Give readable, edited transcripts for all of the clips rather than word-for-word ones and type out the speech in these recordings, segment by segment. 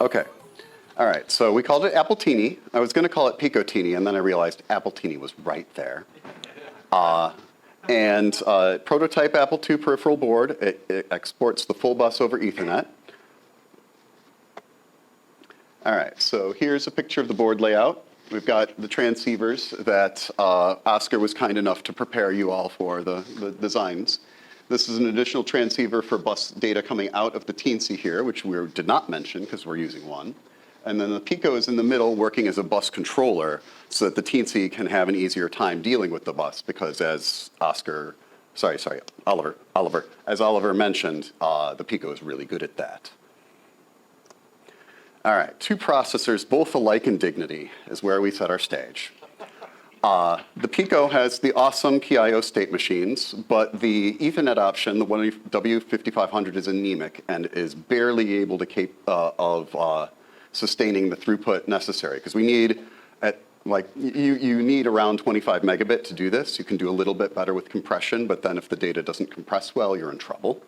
Okay. All right, so we called it Apple Teeny. I was going to call it Pico Teeny, and then I realized Apple Teeny was right there. Prototype Apple II peripheral board. It exports the full bus over Ethernet. All right, so here's a picture of the board layout. We've got the transceivers that Oscar was kind enough to prepare you all for, the designs. This is an additional transceiver for bus data coming out of the Teensy here, which we did not mention because we're using one. And then the Pico is in the middle working as a bus controller so that the Teensy can have an easier time dealing with the bus because as Oliver mentioned, the Pico is really good at that. All right, two processors, both alike in dignity, is where we set our stage. The Pico has the awesome PIO state machines, but the Ethernet option, the W5500, is anemic and is barely able to sustaining the throughput necessary because we need you need around 25 megabit to do this. You can do a little bit better with compression, but then if the data doesn't compress well, you're in trouble.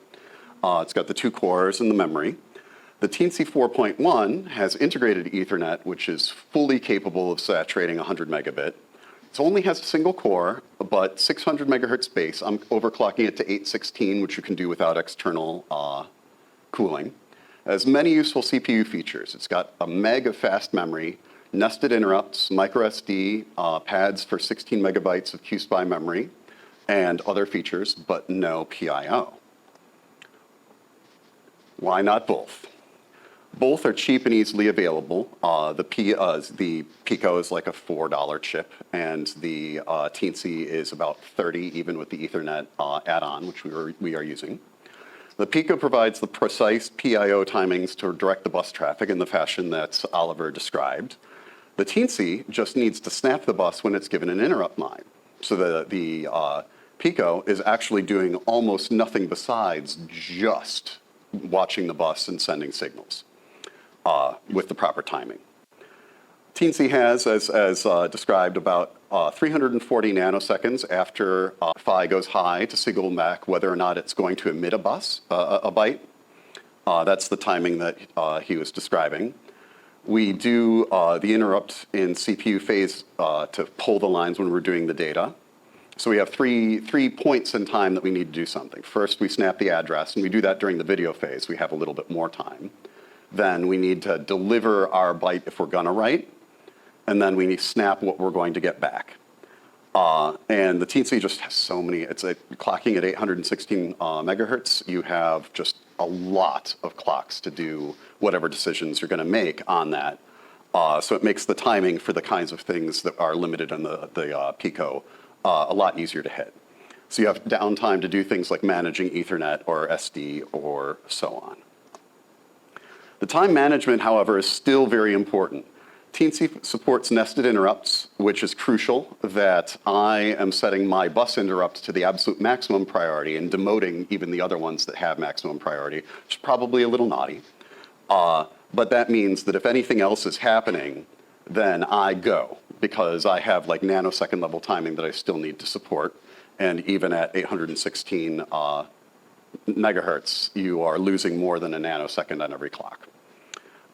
It's got the 2 cores and the memory. The Teensy 4.1 has integrated Ethernet, which is fully capable of saturating 100 megabit. It only has a single core, but 600 megahertz base. I'm overclocking it to 816, which you can do without external cooling. It has many useful CPU features. It's got a meg of fast memory, nested interrupts, micro SD, pads for 16 megabytes of QSPI memory, and other features, but no PIO. Why not both? Both are cheap and easily available. The Pico is like a $4 chip, and the Teensy is about $30, even with the Ethernet add-on, which we are using. The Pico provides the precise PIO timings to direct the bus traffic in the fashion that Oliver described. The Teensy just needs to snap the bus when it's given an interrupt line. So the Pico is actually doing almost nothing besides just watching the bus and sending signals with the proper timing. Teensy has, as described, about 340 nanoseconds after phi goes high to signal back whether or not it's going to emit a byte. That's the timing that he was describing. We do the interrupt in CPU phase to pull the lines when we're doing the data. So we have three points in time that we need to do something. First, we snap the address, and we do that during the video phase. We have a little bit more time. Then we need to deliver our byte if we're gonna write, and then we need to snap what we're going to get back. And the Teensy just has so many, it's clocking at 816 megahertz. You have just a lot of clocks to do whatever decisions you're gonna make on that. So it makes the timing for the kinds of things that are limited on the Pico a lot easier to hit. So you have downtime to do things like managing Ethernet or SD or so on. The time management, however, is still very important. Teensy supports nested interrupts, which is crucial that I am setting my bus interrupts to the absolute maximum priority and demoting even the other ones that have maximum priority, which is probably a little naughty. But that means that if anything else is happening, then I go, because I have like nanosecond level timing that I still need to support. And even at 816 megahertz, you are losing more than a nanosecond on every clock.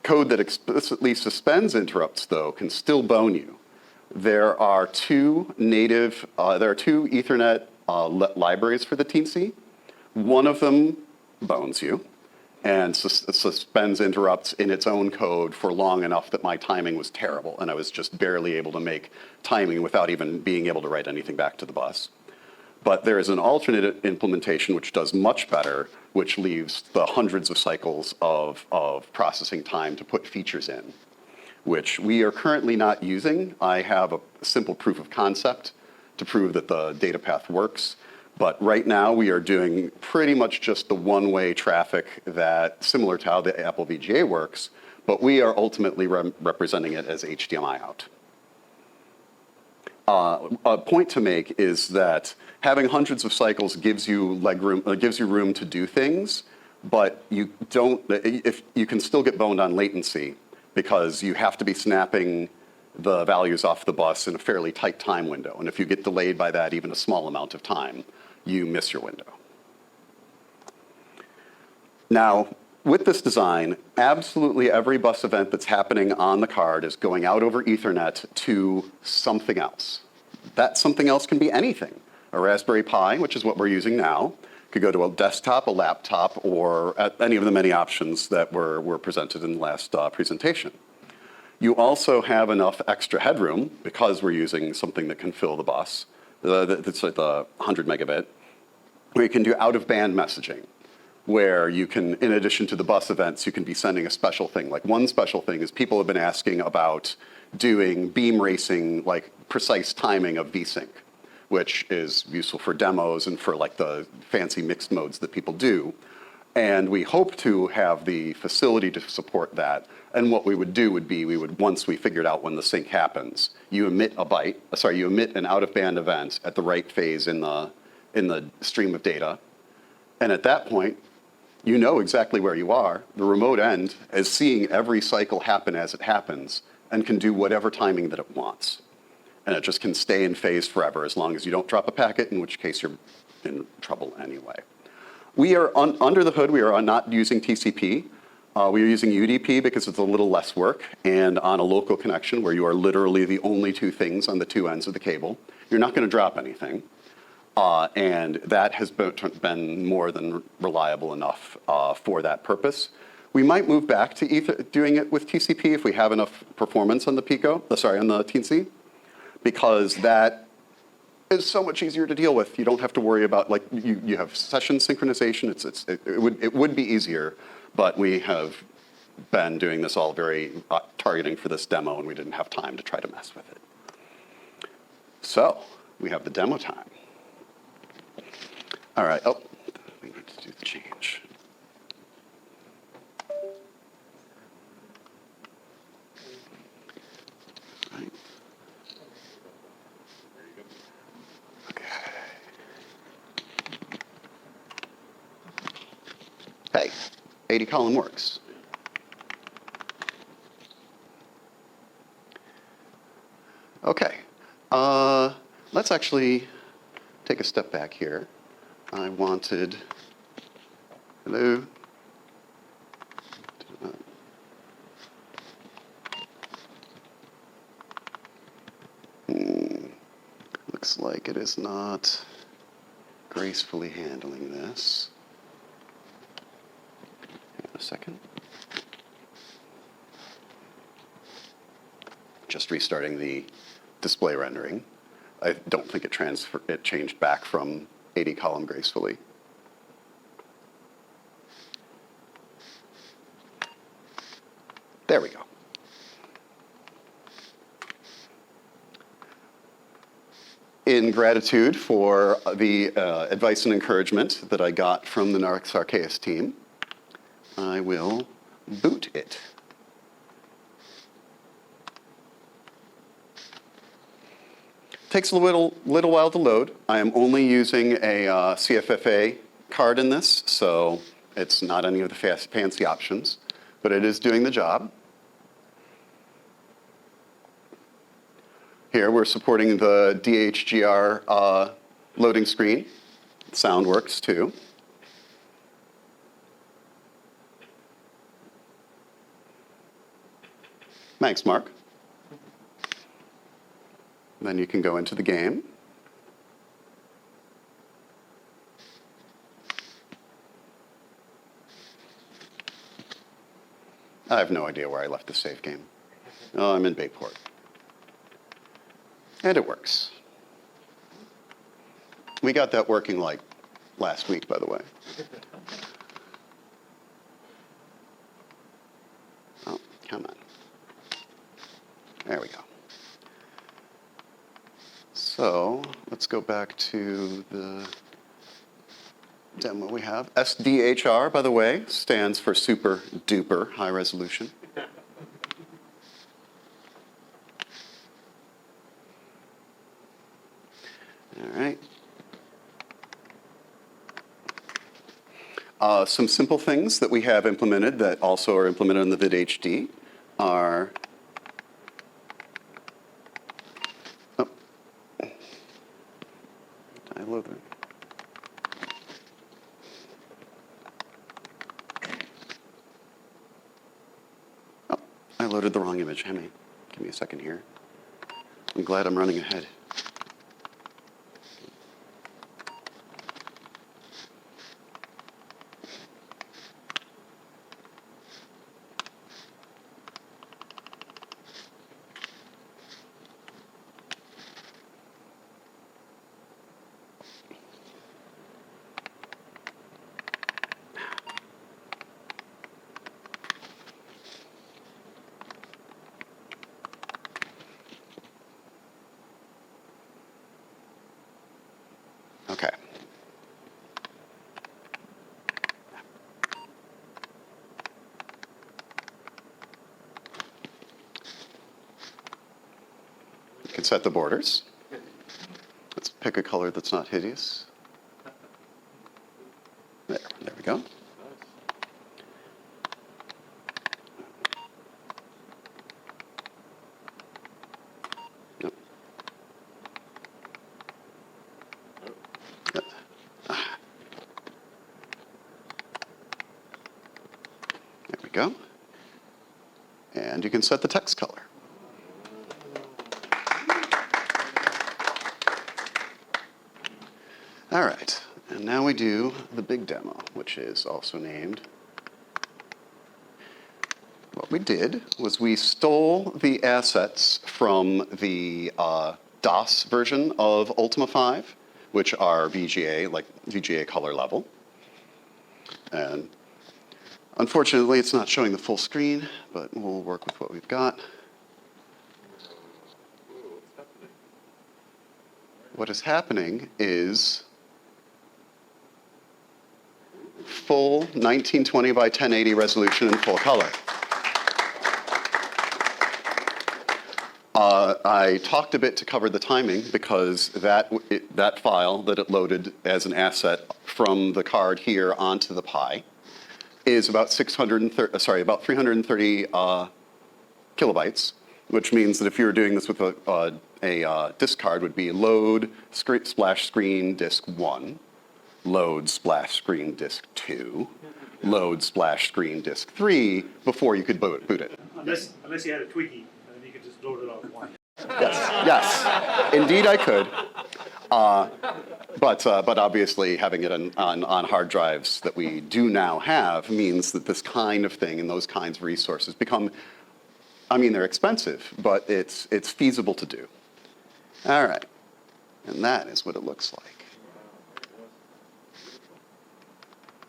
Code that explicitly suspends interrupts, though, can still bone you. There are two Ethernet libraries for the Teensy. One of them bones you and suspends interrupts in its own code for long enough that my timing was terrible, and I was just barely able to make timing without even being able to write anything back to the bus. But there is an alternate implementation which does much better, which leaves the hundreds of cycles of processing time to put features in, which we are currently not using. I have a simple proof of concept to prove that the data path works. But right now we are doing pretty much just the one-way traffic that, similar to how the Apple VGA works, but we are ultimately representing it as HDMI out. A point to make is that having hundreds of cycles gives you room to do things, but you can still get boned on latency because you have to be snapping the values off the bus in a fairly tight time window. And if you get delayed by that, even a small amount of time, you miss your window. Now, with this design, absolutely every bus event that's happening on the card is going out over Ethernet to something else. That something else can be anything. A Raspberry Pi, which is what we're using now, could go to a desktop, a laptop, or any of the many options that were presented in the last presentation. You also have enough extra headroom, because we're using something that can fill the bus, that's like the 100 megabit, where you can do out-of-band messaging, where you can, in addition to the bus events, you can be sending a special thing. Like one special thing is people have been asking about doing beam racing, like precise timing of VSync, which is useful for demos and for like the fancy mixed modes that people do. And we hope to have the facility to support that. And what we would do would be, once we figured out when the sync happens, you emit an out-of-band event at the right phase in the stream of data. And at that point, you know exactly where you are. The remote end is seeing every cycle happen as it happens and can do whatever timing that it wants. And it just can stay in phase forever as long as you don't drop a packet, in which case you're in trouble anyway. We are, under the hood, we are not using TCP. We are using UDP because it's a little less work, and on a local connection where you are literally the only two things on the two ends of the cable, you're not going to drop anything. And that has been more than reliable enough for that purpose. We might move back to doing it with TCP if we have enough performance on the on the Teensy, because that is so much easier to deal with. You don't have to worry about, like, you have session synchronization. It would be easier, but we have been doing this all very targeting for this demo, and we didn't have time to try to mess with it. So we have the demo time. All right, we need to do the change. Right. Okay. Hey, 80 column works. Okay, let's actually take a step back here. I wanted, hello? Looks like it is not gracefully handling this. Hang on a second. Just restarting the display rendering. I don't think it changed back from 80 column gracefully. There we go. In gratitude for the advice and encouragement that I got from the Narx Arceus team, I will boot it. Takes a little while to load. I am only using a CFFA card in this, so it's not any of the fancy options, but it is doing the job. Here we're supporting the DHGR loading screen. Sound works too. Thanks, Mark. Then you can go into the game. I have no idea where I left the save game. Oh, I'm in Bayport. And it works. We got that working like last week, by the way. Oh, come on. There we go. So let's go back to the demo we have. SDHR, by the way, stands for super duper high resolution. All right. Some simple things that we have implemented that also are implemented in the VidHD are I love it. loaded the wrong image. Henry, give me a second here. I'm glad I'm running ahead. Okay. You can set the borders. Let's pick a color that's not hideous. There we go. Yep. Yep. There we go. And you can set the text color. All right, and now we do the big demo, which is also named. What we did was we stole the assets from the DOS version of Ultima 5, which are VGA, like VGA color level. And unfortunately, it's not showing the full screen, but we'll work with what we've got. What is happening is full 1920 by 1080 resolution in full color. I talked a bit to cover the timing because that file that it loaded as an asset from the card here onto the Pi is about 330 kilobytes, which means that if you were doing this with a disk card, would be load splash screen disk 1, load splash screen disk 2, load splash screen disk 3 before you could boot it. Unless you had a Twiggy, and then you could just load it on one. Yes, indeed I could. But obviously having it on hard drives that we do now have means that this kind of thing and those kinds of resources become, I mean, they're expensive, but it's feasible to do. All right, and that is what it looks like.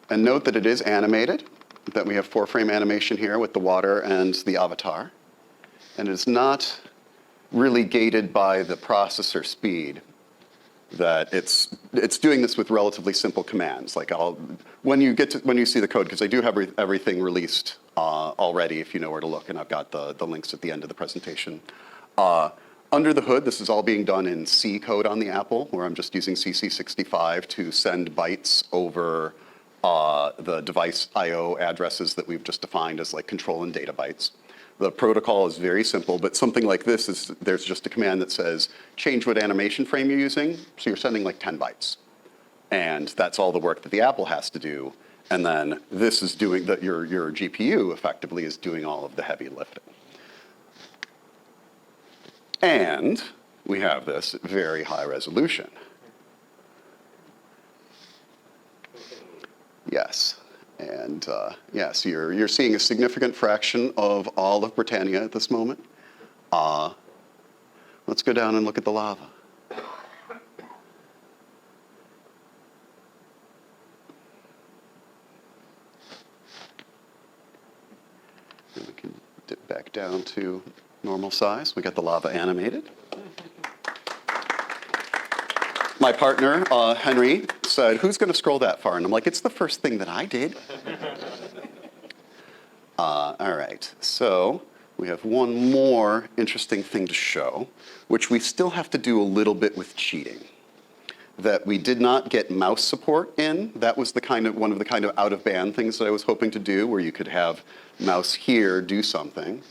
And note that it is animated, that we have 4-frame animation here with the water and the avatar. And it's not really gated by the processor speed, that it's doing this with relatively simple commands. Like when you see the code, because I do have everything released already if you know where to look, and I've got the links at the end of the presentation. Under the hood, this is all being done in C code on the Apple, where I'm just using CC65 to send bytes over the device I/O addresses that we've just defined as like control and data bytes. The protocol is very simple, but something like this is, there's just a command that says, change what animation frame you're using, so you're sending like 10 bytes. And that's all the work that the Apple has to do. And then this is doing, your GPU effectively is doing all of the heavy lifting. And we have this very high resolution. Yes, and yes, you're seeing a significant fraction of all of Britannia at this moment. Let's go down and look at the lava. And we can dip back down to normal size. We got the lava animated. My partner, Henri, said, who's going to scroll that far? And I'm like, it's the first thing that I did. All right, so we have one more interesting thing to show, which we still have to do a little bit with cheating. That we did not get mouse support in. That was one of the kind of out-of-band things that I was hoping to do, where you could have mouse here do something.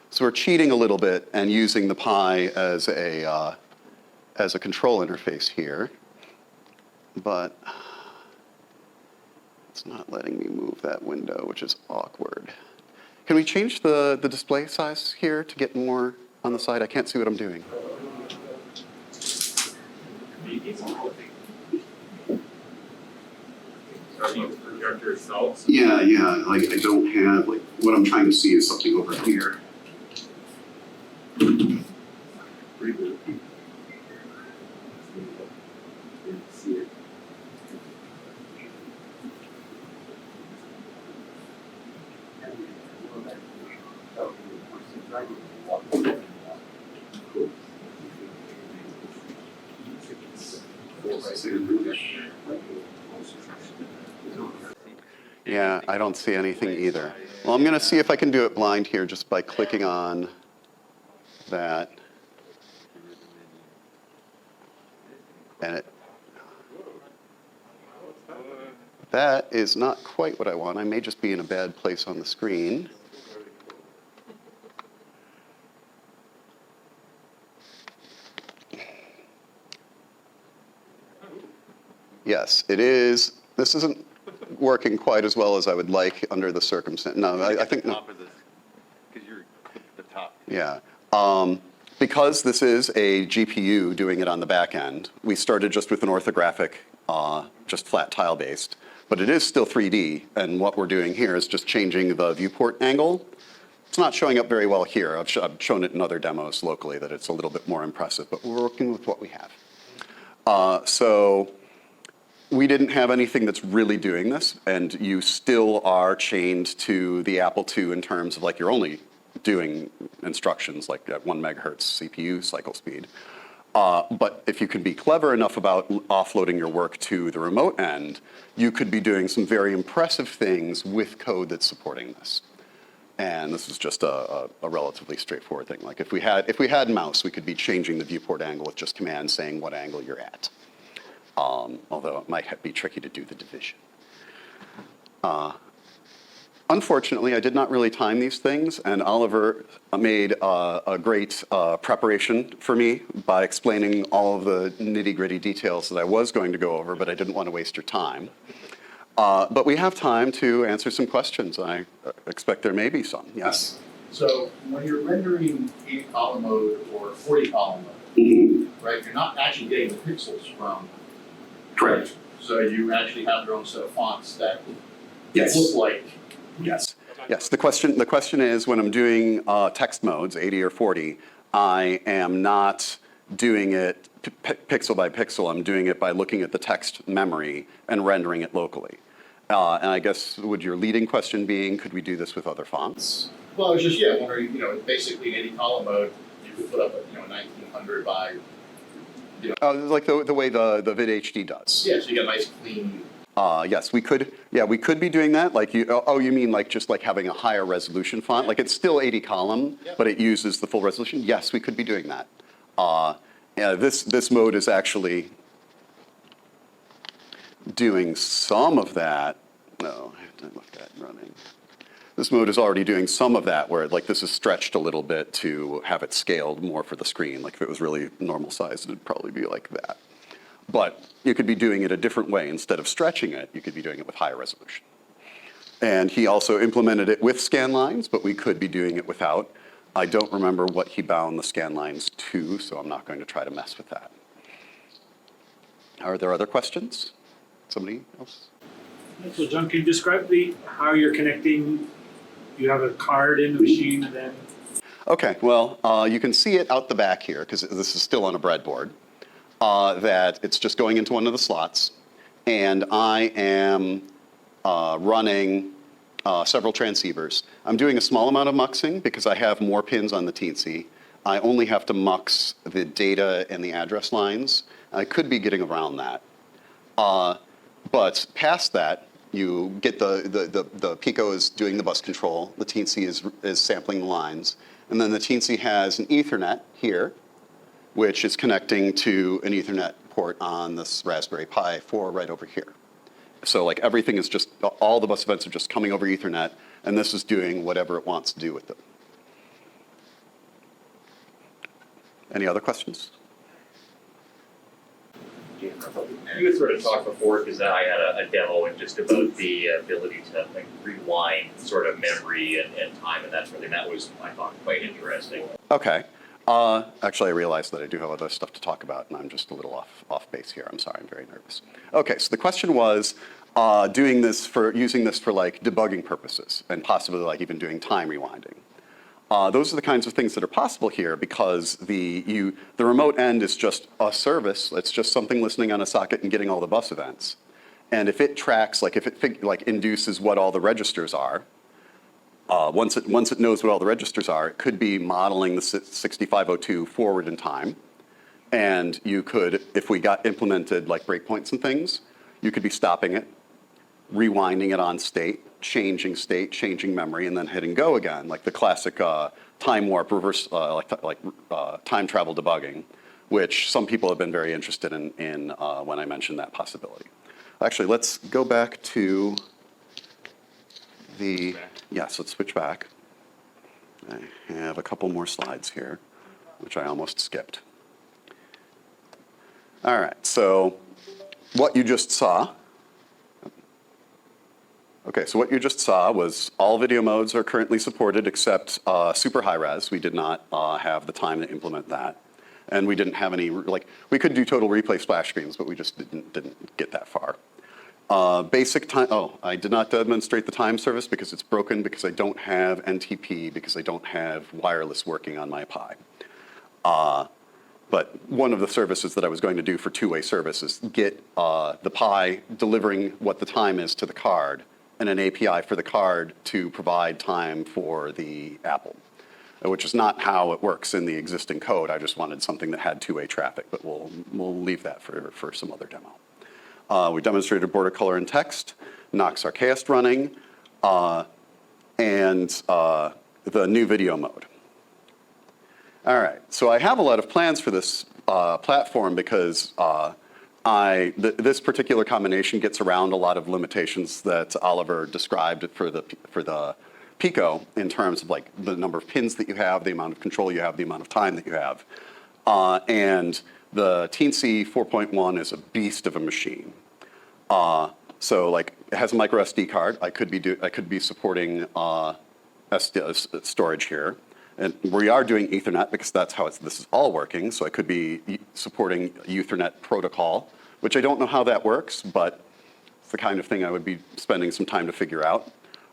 So we're cheating a little bit and using the Pi as a control interface here, but it's not letting me move that window, which is awkward. Can we change the display size here to get more on the side? I can't see what I'm doing. Projector itself. Yeah, like I don't have, like, what I'm trying to see is something over here. Reboot. Yeah, I don't see anything either. Well, I'm going to see if I can do it blind here just by clicking on that. And that is not quite what I want. I may just be in a bad place on the screen. Yes, it is. This isn't working quite as well as I would like under the circumstance. No, I think no. Because you're at the top. Yeah. Because this is a GPU doing it on the back end, we started just with an orthographic, just flat tile based, but it is still 3D, and what we're doing here is just changing the viewport angle. It's not showing up very well here. I've shown it in other demos locally that it's a little bit more impressive, but we're working with what we have. So we didn't have anything that's really doing this, and you still are chained to the Apple II in terms of like you're only doing instructions like at 1 megahertz CPU cycle speed. But if you can be clever enough about offloading your work to the remote end, you could be doing some very impressive things with code that's supporting this. And this is just a relatively straightforward thing. Like if we had mouse, we could be changing the viewport angle with just command saying what angle you're at. Although it might be tricky to do the division. Unfortunately, I did not really time these things, and Oliver made a great preparation for me by explaining all of the nitty-gritty details that I was going to go over, but I didn't want to waste your time. But we have time to answer some questions. I expect there may be some. Yes? So when you're rendering 80-column mode or 40-column mode, right, you're not actually getting the pixels from. Correct. So you actually have your own set of fonts that Yes. look like. Yes. Yes. The question is when I'm doing text modes, 80 or 40, I am not doing it pixel by pixel. I'm doing it by looking at the text memory and rendering it locally. And I guess would your leading question being, could we do this with other fonts? Well, it's just, yeah, wondering, basically in 80-column mode, you could put up a, 1900 by. Like the way the VidHD does. Yeah, so you get a nice clean. Yes, we could. Yeah, we could be doing that. Like you mean like just like having a higher resolution font? Yeah. Like it's still 80 column, Yeah. but it uses the full resolution. Yes, we could be doing that. Yeah, this mode is actually doing some of that. No, I have to look at running. This mode is already doing some of that, where like this is stretched a little bit to have it scaled more for the screen. Like if it was really normal size, it'd probably be like that. But you could be doing it a different way. Instead of stretching it, you could be doing it with higher resolution. And he also implemented it with scan lines, but we could be doing it without. I don't remember what he bound the scan lines to, so I'm not going to try to mess with that. Are there other questions? Somebody else? So John, can you describe how you're connecting? You have a card in the machine and then? Okay, well, you can see it out the back here, because this is still on a breadboard, that it's just going into one of the slots. And I am running several transceivers. I'm doing a small amount of muxing because I have more pins on the Teensy. I only have to mux the data and the address lines. I could be getting around that. But past that, you get the Pico is doing the bus control, the Teensy is sampling the lines, and then the Teensy has an Ethernet here, which is connecting to an Ethernet port on this Raspberry Pi 4 right over here. So like everything is just, all the bus events are just coming over Ethernet, and this is doing whatever it wants to do with them. Any other questions? Do You had sort of talked before, because I had a demo and just about the ability to like rewind sort of memory and time and that sort of thing. That was, I thought, quite interesting. Okay. Actually, I realized that I do have other stuff to talk about, and I'm just a little off base here. I'm sorry, I'm very nervous. Okay, so the question was using this for like debugging purposes, and possibly like even doing time rewinding. Those are the kinds of things that are possible here because the remote end is just a service. It's just something listening on a socket and getting all the bus events. And if it tracks, like if it induces what all the registers are, once it knows what all the registers are, it could be modeling the 6502 forward in time. And you could, if we got implemented like breakpoints and things, you could be stopping it, rewinding it on state, changing memory, and then hitting go again, like the classic time warp reverse, time travel debugging, which some people have been very interested in when I mentioned that possibility. Actually, let's go back to yes, let's switch back. I have a couple more slides here, which I almost skipped. All right, so what you just saw. Okay, so what you just saw was all video modes are currently supported except super high res. We did not have the time to implement that. And we didn't have any, we could do total replay splash screens, but we just didn't get that far. Basic time, I did not demonstrate the time service because it's broken because I don't have NTP, because I don't have wireless working on my Pi. But one of the services that I was going to do for two-way service is get the Pi delivering what the time is to the card and an API for the card to provide time for the Apple, which is not how it works in the existing code. I just wanted something that had two-way traffic, but we'll leave that for some other demo. We demonstrated border color and text, Nox Archaist running, and the new video mode. All right, so I have a lot of plans for this platform because this particular combination gets around a lot of limitations that Oliver described for the Pico in terms of like the number of pins that you have, the amount of control you have, the amount of time that you have. And the Teensy 4.1 is a beast of a machine. So like it has a micro SD card. I could be supporting SD storage here. And we are doing Ethernet because that's how this is all working. So I could be supporting Ethernet protocol, which I don't know how that works, but it's the kind of thing I would be spending some time to figure out,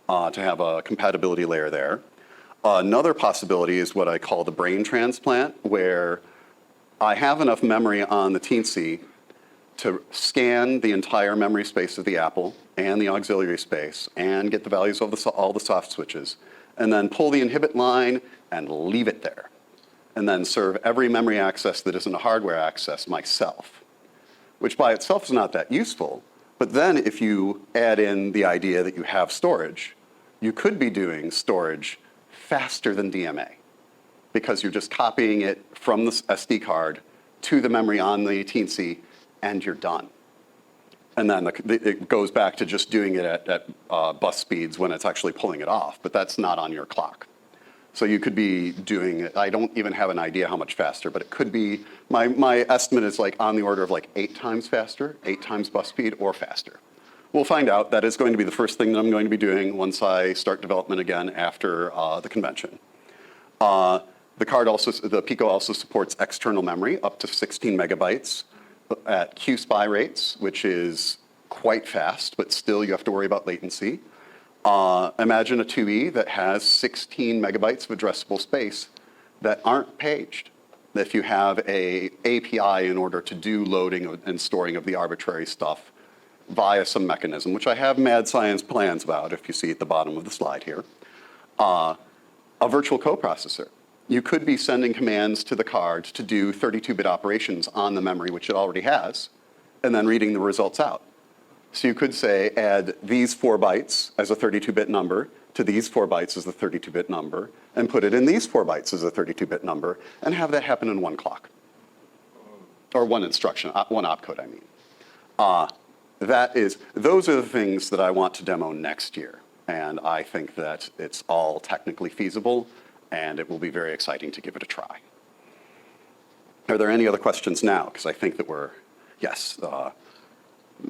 to have a compatibility layer there. Another possibility is what I call the brain transplant, where I have enough memory on the Teensy to scan the entire memory space of the Apple and the auxiliary space and get the values of all the soft switches, and then pull the inhibit line and leave it there, and then serve every memory access that isn't a hardware access myself, which by itself is not that useful. But then if you add in the idea that you have storage, you could be doing storage faster than DMA because you're just copying it from the SD card to the memory on the Teensy, and you're done. And then it goes back to just doing it at bus speeds when it's actually pulling it off, but that's not on your clock. So you could be doing it, I don't even have an idea how much faster, but it could be, my estimate is like on the order of like 8 times faster, 8 times bus speed or faster. We'll find out. That is going to be the first thing that I'm going to be doing once I start development again after the convention. The Pico also supports external memory up to 16 megabytes at QSPI rates, which is quite fast, but still you have to worry about latency. Imagine a 2E that has 16 megabytes of addressable space that aren't paged. If you have a API in order to do loading and storing of the arbitrary stuff via some mechanism, which I have mad science plans about, if you see at the bottom of the slide here. A virtual coprocessor. You could be sending commands to the card to do 32-bit operations on the memory, which it already has, and then reading the results out. So you could say add these 4 bytes as a 32-bit number to these 4 bytes as a 32-bit number, and put it in these 4 bytes as a 32-bit number, and have that happen in one clock. Or one instruction, one opcode, I mean. Those are the things that I want to demo next year. And I think that it's all technically feasible, and it will be very exciting to give it a try. Are there any other questions now? Because I think that we're Yes.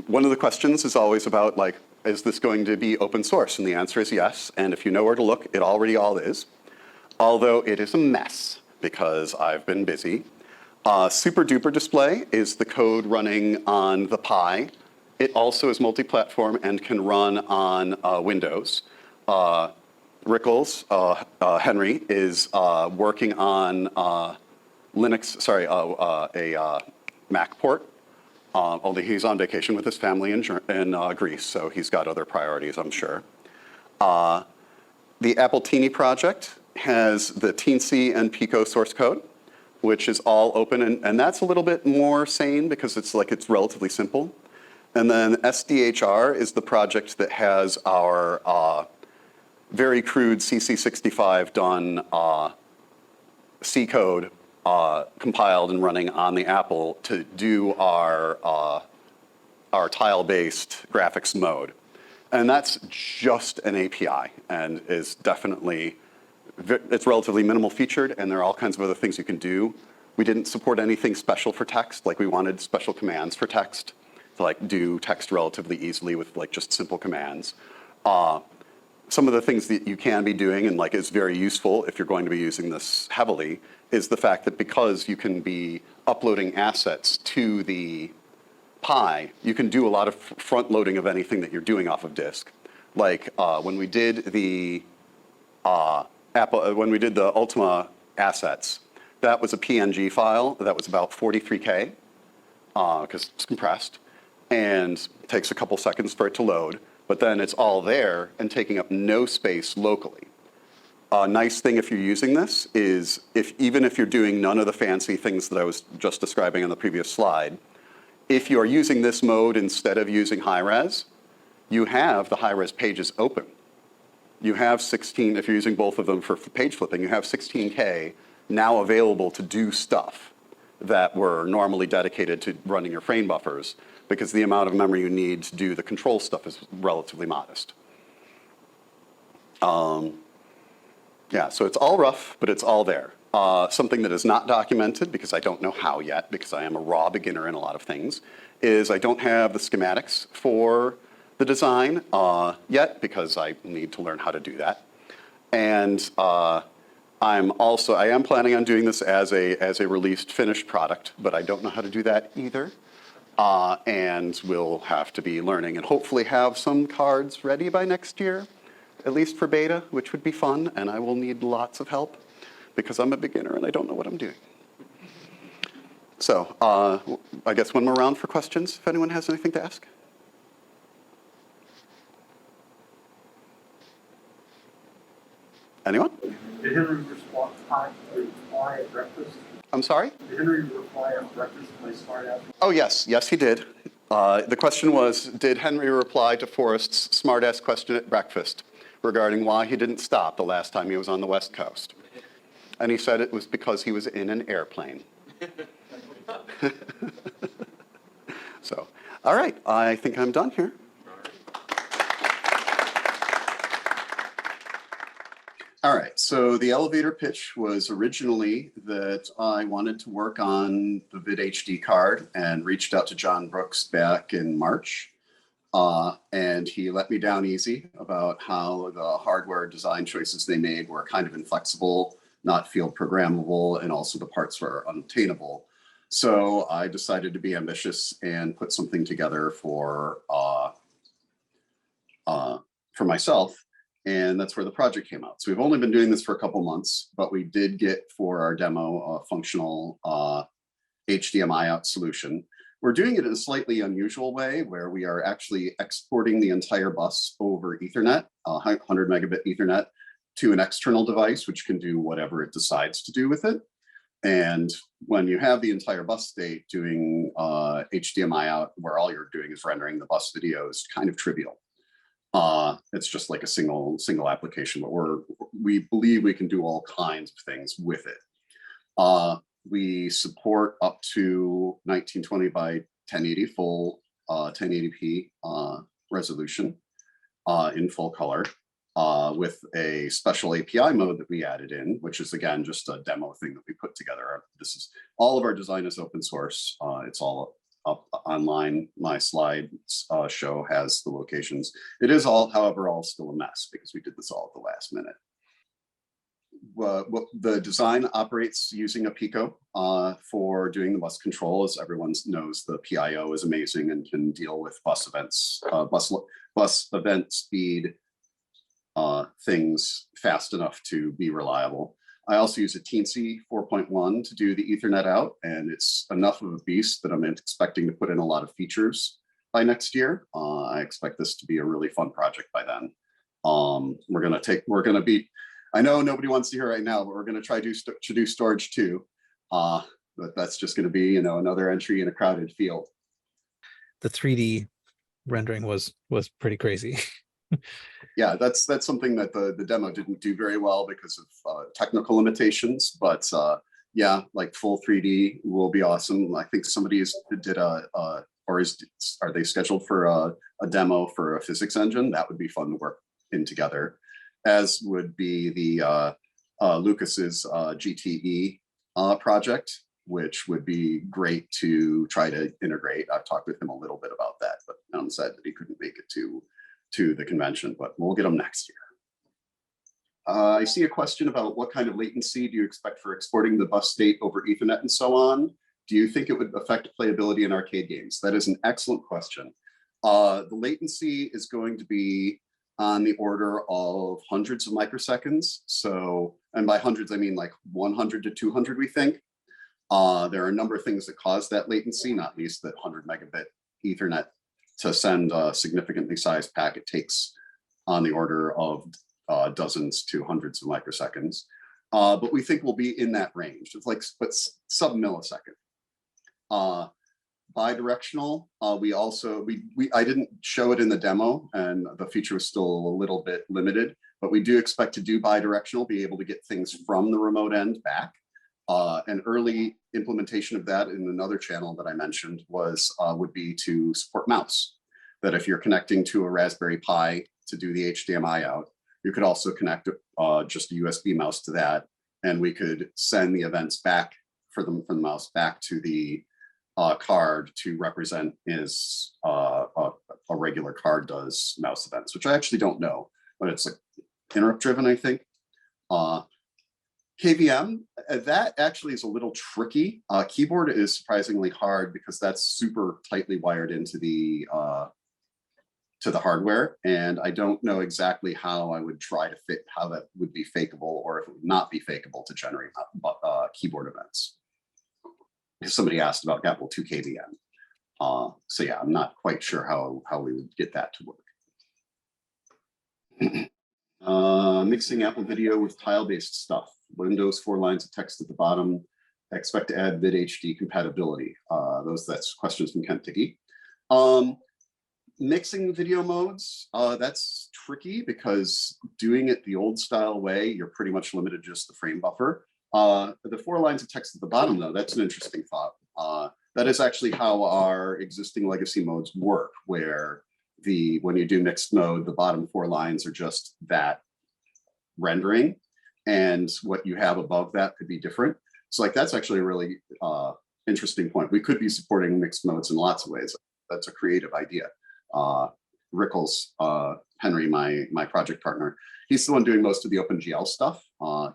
One of the questions is always about, like, is this going to be open source? And the answer is yes. And if you know where to look, it already all is. Although it is a mess because I've been busy. Super Duper Display is the code running on the Pi. It also is multi-platform and can run on Windows. Rickles, Henry, is working on Linux, sorry, a Mac port. Only he's on vacation with his family in Greece, so he's got other priorities, I'm sure. The Apple Teeny project has the Teensy and Pico source code, which is all open, and that's a little bit more sane because it's relatively simple. And then SDHR is the project that has our very crude CC65 done C code compiled and running on the Apple to do our tile-based graphics mode. And that's just an API and is definitely, it's relatively minimal featured, and there are all kinds of other things you can do. We didn't support anything special for text, like we wanted special commands for text to like do text relatively easily with like just simple commands. Some of the things that you can be doing and like is very useful if you're going to be using this heavily is the fact that because you can be uploading assets to the Pi, you can do a lot of front loading of anything that you're doing off of disk. Like when we did the when we did the Ultima assets, that was a PNG file that was about 43K because it's compressed and it takes a couple seconds for it to load, but then it's all there and taking up no space locally. A nice thing if you're using this is even if you're doing none of the fancy things that I was just describing on the previous slide, if you are using this mode instead of using high-res, you have the high-res pages open. You have 16, if you're using both of them for page flipping, you have 16K now available to do stuff that were normally dedicated to running your frame buffers because the amount of memory you need to do the control stuff is relatively modest. Yeah, so it's all rough, but it's all there. Something that is not documented, because I don't know how yet, because I am a raw beginner in a lot of things, is I don't have the schematics for the design yet, because I need to learn how to do that. And I am planning on doing this as a released finished product, but I don't know how to do that either. And we'll have to be learning and hopefully have some cards ready by next year, at least for beta, which would be fun, and I will need lots of help because I'm a beginner and I don't know what I'm doing. So I guess one more round for questions, if anyone has anything to ask. Anyone? Did Henry reply at breakfast? I'm sorry? Did Henry reply at breakfast to my smart ass? Oh, yes. Yes, he did. The question was, did Henry reply to Forrest's smart-ass question at breakfast regarding why he didn't stop the last time he was on the West Coast? And he said it was because he was in an airplane. So, all right. I think I'm done here. All right, so the elevator pitch was originally that I wanted to work on the VidHD card and reached out to John Brooks back in March. And he let me down easy about how the hardware design choices they made were kind of inflexible, not field programmable, and also the parts were unobtainable. So I decided to be ambitious and put something together for myself. And that's where the project came out. So we've only been doing this for a couple months, but we did get for our demo a functional HDMI out solution. We're doing it in a slightly unusual way where we are actually exporting the entire bus over Ethernet, 100 megabit Ethernet, to an external device, which can do whatever it decides to do with it. And when you have the entire bus state doing HDMI out, where all you're doing is rendering the bus video, is kind of trivial. It's just like a single application, but we believe we can do all kinds of things with it. We support up to 1920 by 1080 full 1080p resolution in full color with a special API mode that we added in, which is again just a demo thing that we put together. This is all of our design is open source. It's all up online. My slides show has the locations. It is all, however, all still a mess because we did this all at the last minute. The design operates using a Pico for doing the bus control. As everyone knows, the PIO is amazing and can deal with bus events, bus event speed things fast enough to be reliable. I also use a Teensy 4.1 to do the Ethernet out, and it's enough of a beast that I'm expecting to put in a lot of features by next year. I expect this to be a really fun project by then. I know nobody wants to hear right now, but we're going to try to do storage too. But that's just going to be, another entry in a crowded field. The 3D rendering was pretty crazy. Yeah, that's something that the demo didn't do very well because of technical limitations. But yeah, like full 3D will be awesome. I think somebody are they scheduled for a demo for a physics engine? That would be fun to work in together, as would be the Lucas's GTE project, which would be great to try to integrate. I've talked with him a little bit about that, but I'm sad that he couldn't make it to the convention, but we'll get him next year. I see a question about what kind of latency do you expect for exporting the bus state over Ethernet and so on? Do you think it would affect playability in arcade games? That is an excellent question. The latency is going to be on the order of hundreds of microseconds. So, and by hundreds, I mean like 100 to 200, we think. There are a number of things that cause that latency, not least that 100 megabit Ethernet to send a significantly sized packet takes on the order of dozens to hundreds of microseconds. But we think we'll be in that range. It's like sub-millisecond. Bidirectional, I didn't show it in the demo and the feature was still a little bit limited, but we do expect to do bidirectional, be able to get things from the remote end back. An early implementation of that in another channel that I mentioned would be to support mouse. That if you're connecting to a Raspberry Pi to do the HDMI out, you could also connect just a USB mouse to that, and we could send the events back from the mouse back to the card to represent as a regular card does mouse events, which I actually don't know, but it's like interrupt driven, I think. KVM, that actually is a little tricky. Keyboard is surprisingly hard because that's super tightly wired into the hardware, and I don't know exactly how I would try to fit how that would be fakeable or if it would not be fakeable to generate keyboard events. If somebody asked about Apple II KVM. So yeah, I'm not quite sure how we would get that to work. Mixing Apple video with tile-based stuff. Windows 4 lines of text at the bottom. I expect to add VidHD compatibility. That's questions from Kent Dickey. Mixing video modes, that's tricky because doing it the old style way, you're pretty much limited to just the frame buffer. The 4 lines of text at the bottom, though, that's an interesting thought. That is actually how our existing legacy modes work, where when you do mixed mode, the bottom 4 lines are just that rendering, and what you have above that could be different. So like that's actually a really interesting point. We could be supporting mixed modes in lots of ways. That's a creative idea. Rickles, Henri, my project partner, he's the one doing most of the OpenGL stuff.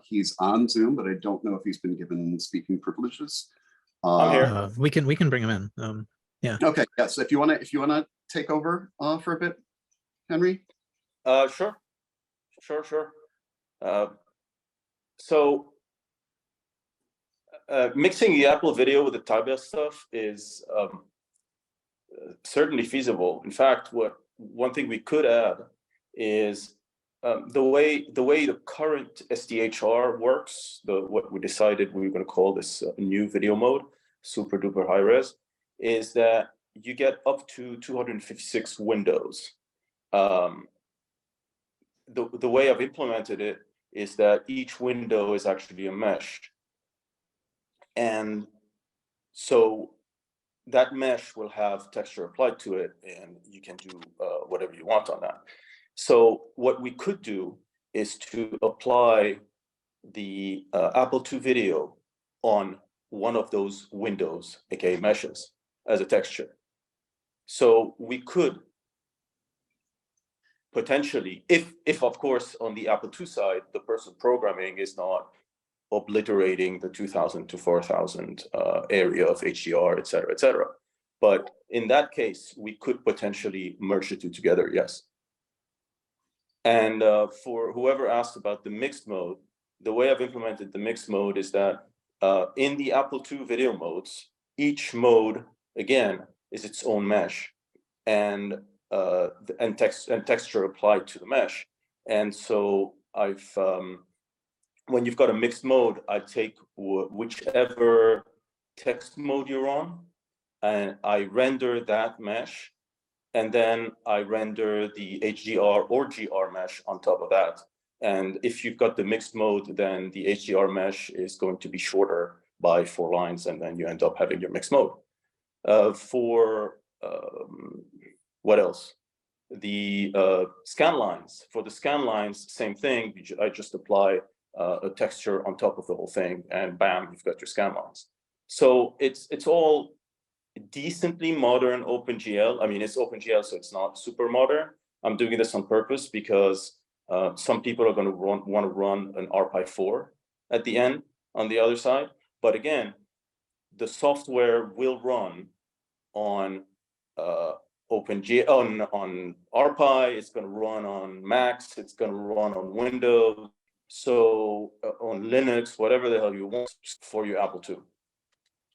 He's on Zoom, but I don't know if he's been given speaking privileges. I'm here. We can bring him in. Yeah. Okay. Yeah. So if you wanna take over for a bit, Henri. Sure. So mixing the Apple video with the tile-based stuff is certainly feasible. In fact, one thing we could add is the way the current SDHR works. What we decided we were going to call this new video mode, super duper high res, is that you get up to 256 windows. The way I've implemented it is that each window is actually a mesh. And so that mesh will have texture applied to it, and you can do whatever you want on that. So what we could do is to apply the Apple II video on one of those windows, aka meshes. as a texture. So we could potentially, if of course on the Apple II side, the person programming is not obliterating the 2000 to 4000 area of HDR, et cetera, et cetera. But in that case, we could potentially merge the two together, yes. And for whoever asked about the mixed mode, the way I've implemented the mixed mode is that in the Apple II video modes, each mode, again, is its own mesh and texture applied to the mesh. And so I've, when you've got a mixed mode, I take whichever text mode you're on, and I render that mesh, and then I render the HDR or GR mesh on top of that. And if you've got the mixed mode, then the HDR mesh is going to be shorter by 4 lines, and then you end up having your mixed mode. What else? The scan lines. For the scan lines, same thing. I just apply a texture on top of the whole thing, and bam, you've got your scan lines. So it's all decently modern OpenGL. I mean, it's OpenGL, so it's not super modern. I'm doing this on purpose because some people are going to want to run an RPi4 at the end on the other side. But again, the software will run on OpenGL, on RPi. It's going to run on Macs. It's going to run on Windows. So on Linux, whatever the hell you want for your Apple II.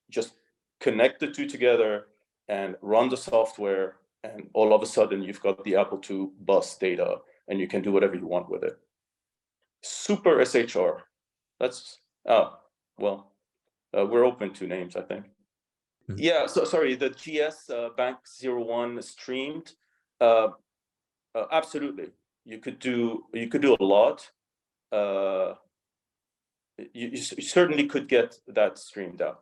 Just connect the two together and run the software, and all of a sudden you've got the Apple II bus data, and you can do whatever you want with it. Super SHR. That's we're open to names, I think. Hmm. Yeah. So sorry, the GS Bank 01 streamed. Absolutely, you could do a lot. You certainly could get that streamed out.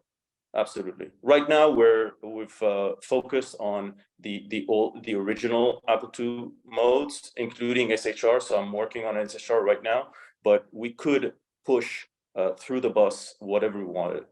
Absolutely. Right now, we've focused on the original Apple II modes, including SHR. So I'm working on SHR right now, but we could push through the bus whatever we wanted.